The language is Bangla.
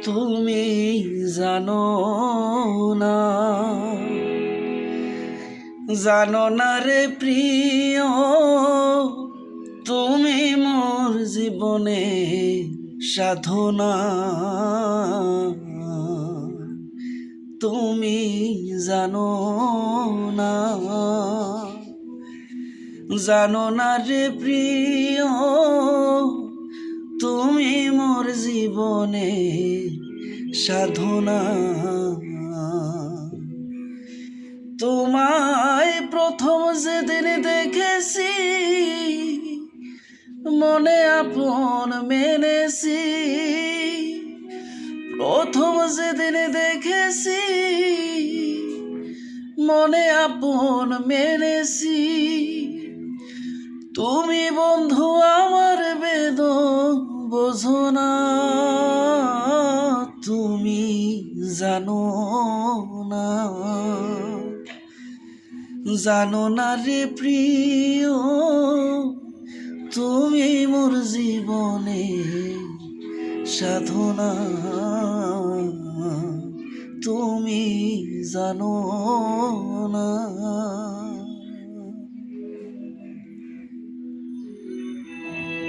তুমি জানো না, জানো না রে প্রিয়, তুমি মোর জীবনে সাধনা। তুমি জানো না, জানো না রে প্রিয়, তুমি মোর জীবনে সাধনা। তোমায় প্রথম যেদিন দেখেছি, মনে আপন মেনেছি। প্রথম যেদিন দেখেছি, মনে আপন মেনেছি। তুমি বন্ধু আমার বেদন বোঝো না, তুমি জানো না, জানো না রে প্রিয়, তুমি মোর জীবনে সাধনা। তুমি জানো না।